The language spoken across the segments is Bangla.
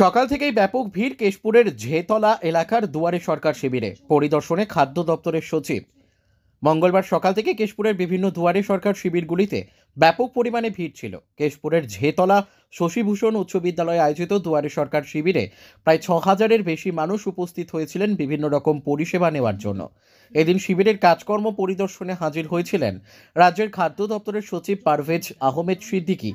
সকাল থেকেই ব্যাপক ভিড় কেশপুরের ঝেতলা এলাকার দুয়ারে সরকার শিবিরে পরিদর্শনে খাদ্য দপ্তরের সচিব। মঙ্গলবার সকাল থেকে কেশপুরের বিভিন্ন দুয়ারে সরকার শিবিরগুলিতে ব্যাপক পরিমাণে ভিড় ছিল। কেশপুরের ঝেতলা শশীভূষণ উচ্চ বিদ্যালয়ে আয়োজিত দুয়ারে সরকার শিবিরে প্রায় ৬,০০০-এর বেশি মানুষ উপস্থিত হয়েছিলেন বিভিন্ন রকম পরিষেবা নেওয়ার জন্য। এদিন শিবিরের কাজকর্ম পরিদর্শনে হাজির হয়েছিলেন রাজ্যের খাদ্য দপ্তরের সচিব পারভেজ আহমেদ সিদ্দিকী।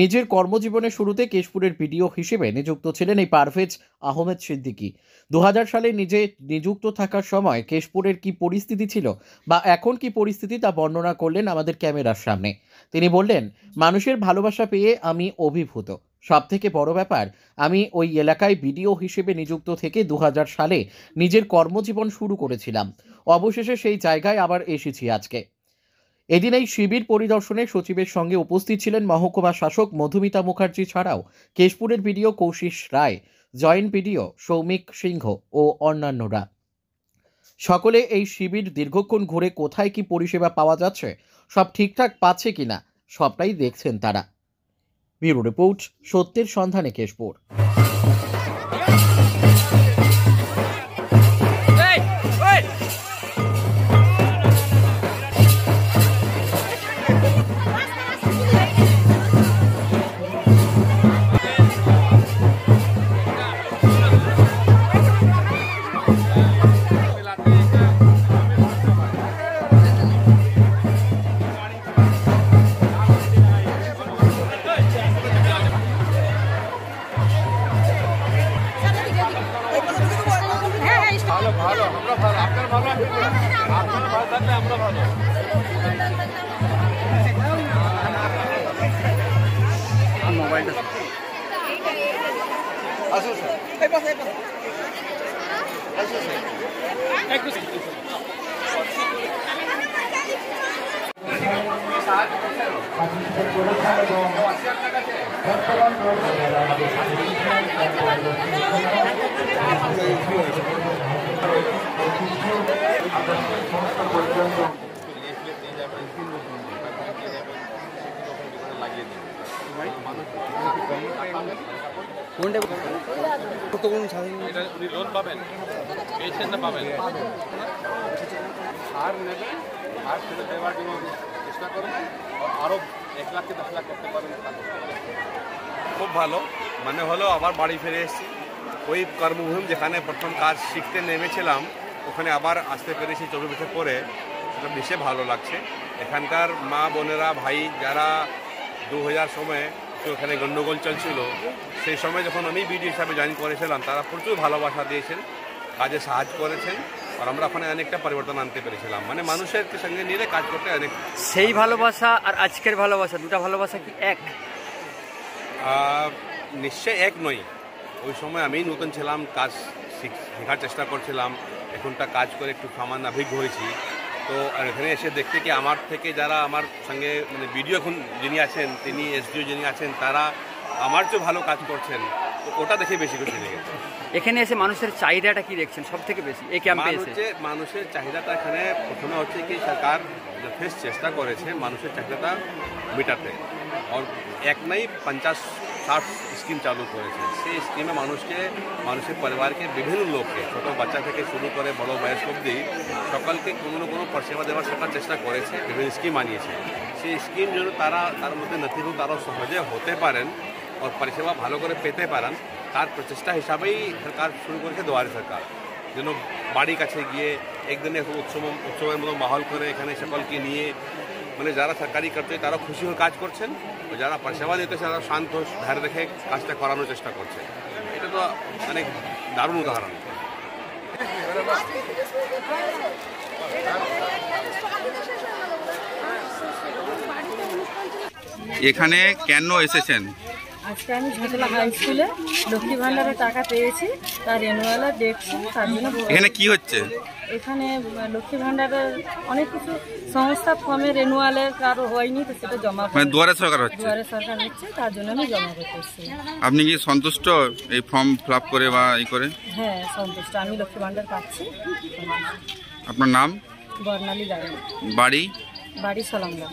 নিজের কর্মজীবনের শুরুতে কেশপুরের বিডিও হিসেবে নিযুক্ত ছিলেন এই পারভেজ আহমেদ সিদ্দিকী। ২০০০ সালে নিজে নিযুক্ত থাকার সময় কেশপুরের কি পরিস্থিতি ছিল বা এখন কি পরিস্থিতি তা বর্ণনা করলেন আমাদের ক্যামেরার সামনে। তিনি বললেন, মানুষের ভালোবাসা পেয়ে আমি অভিভূত। সব থেকে বড় ব্যাপার, আমি ওই এলাকায় বিডিও হিসেবে নিযুক্ত থেকে ২০০০ সালে নিজের কর্মজীবন শুরু করেছিলাম। অবশেষে সেই জায়গায় আবার এসেছি আজকে। এদিন এই শিবির পরিদর্শনে সচিবের সঙ্গে উপস্থিত ছিলেন মহকুমা শাসক মধুমিতা মুখার্জি ছাড়াও কেশপুরের বিডিও কৌশিস রায়, জয়েন্ট বিডিও সৌমিক সিংহ ও অন্যান্যরা। সকলে এই শিবির দীর্ঘক্ষণ ঘুরে কোথায় কি পরিষেবা পাওয়া যাচ্ছে, সব ঠিকঠাক পাচ্ছে কিনা সবটাই দেখছেন তারা। ব্যুরো রিপোর্ট, সত্যের সন্ধানে কেশপুর। ভালো আমরা ভালো, আপনার ভালো, আপনার ভালো থাকলে আমরা ভালো। মোবাইলটা আসুন স্যার, আসুন স্যার, একটু লোন পাবেন, পেনশনটা পাবেন, আর নেবেন, আর সেটা দেওয়ার জন্য চেষ্টা করুন। আরও 1 লাখ থেকে 10 লাখ করতে পারেন। খুব ভালো, মানে হলো আবার বাড়ি ফিরে এসেছি। ওই কর্মভূমি যেখানে প্রথম কাজ শিখতে নেমেছিলাম ওখানে আবার আসতে পেরেছি 24 বছর পরে। সেটা বেশি ভালো লাগছে। এখানকার মা বোনেরা ভাই যারা 2000 সময়ে ওখানে গণ্ডগোল চলছিল, সেই সময় যখন আমি বিডি হিসাবে জয়েন করেছিলাম তারা প্রচুর ভালোবাসা দিয়েছেন, কাজে সাহায্য করেছেন, আর আমরা ওখানে অনেকটা পরিবর্তন আনতে পেরেছিলাম। মানে মানুষের সঙ্গে নিয়ে কাজ করতে অনেক। সেই ভালোবাসা আর আজকের ভালোবাসা, দুটা ভালোবাসা কি এক? নিশ্চয় এক নয়। ওই সময় আমি নতুন ছিলাম, কাজ শেখার চেষ্টা করছিলাম। এখনটা কাজ করে একটু সামান্য অভিজ্ঞ হয়েছি। তো এখানে এসে দেখতে কি আমার থেকে যারা আমার সঙ্গে মানে বিডিও এখন যিনি আছেন, তিনি এসডিও যিনি আছেন, তারা আমার চেয়ে ভালো কাজ করছেন। তো ওটা দেখে বেশি খুশি লেগেছে। এখানে এসে মানুষের চাহিদাটা কি দেখছেন সব থেকে বেশি এই ক্যাম্পে এসে? মানুষের চাহিদাটা এখানে প্রথমে হচ্ছে কি সরকার যথেষ্ট চেষ্টা করেছে মানুষের চাহিদাটা মেটাতে। আর এক নাই 50-60 স্কিম চালু করেছে। সেই স্কিমে মানুষের পরিবারকে বিভিন্ন লোককে, ছোটো বাচ্চা থেকে শুরু করে বড় বয়স অবধি সকলকে কোনো না কোনো পরিষেবা দেওয়ার সরকার চেষ্টা করেছে, বিভিন্ন স্কিম আনিয়েছে। সেই স্কিম যেন তার মধ্যে নথিভুক্ত আরও সহজে হতে পারেন আর পরিষেবা ভালো করে পেতে পারেন, তার প্রচেষ্টা হিসাবেই সরকার শুরু করেছে দুয়ারে সরকার। যেন বাড়ির কাছে গিয়ে একদিনে উৎসবের মতো মাহল করে এখানে সকলকে নিয়ে, মানে যারা সরকারি কর্মচারী তারা খুশি হয়ে কাজ করছেন, যারা পরিষেবা দিতেছে তারা শান্ত ধারে রেখে কাজটা করানোর চেষ্টা করছে। এটা তো অনেক দারুণ উদাহরণ। এখানে কেন এসেছেন? আজকে আমি ঝাঁটলা হাই স্কুলে লক্ষ্মী ভাণ্ডারের টাকা পেয়েছি, তার রেনুয়ালা দেখছি, তার জন্য। এখানে কি হচ্ছে? এখানে লক্ষ্মী ভাণ্ডারের অনেক কিছু সংস্থা ফর্মে রেনুয়ালের কারো হয়নি, তো সেটা জমা, মানে দুয়ারে সরকার হচ্ছে, দুয়ারে সরকার হচ্ছে, তার জন্য আমি জমা করতে এসেছি। আপনি কি সন্তুষ্ট এই ফর্ম ফিল আপ করে বা এই করে? হ্যাঁ, সন্তুষ্ট, আমি লক্ষ্মী ভাণ্ডার পাচ্ছি। আপনার নাম? বর্ণালী রায়। বাড়ি? বাড়ি সলাঙ্গা।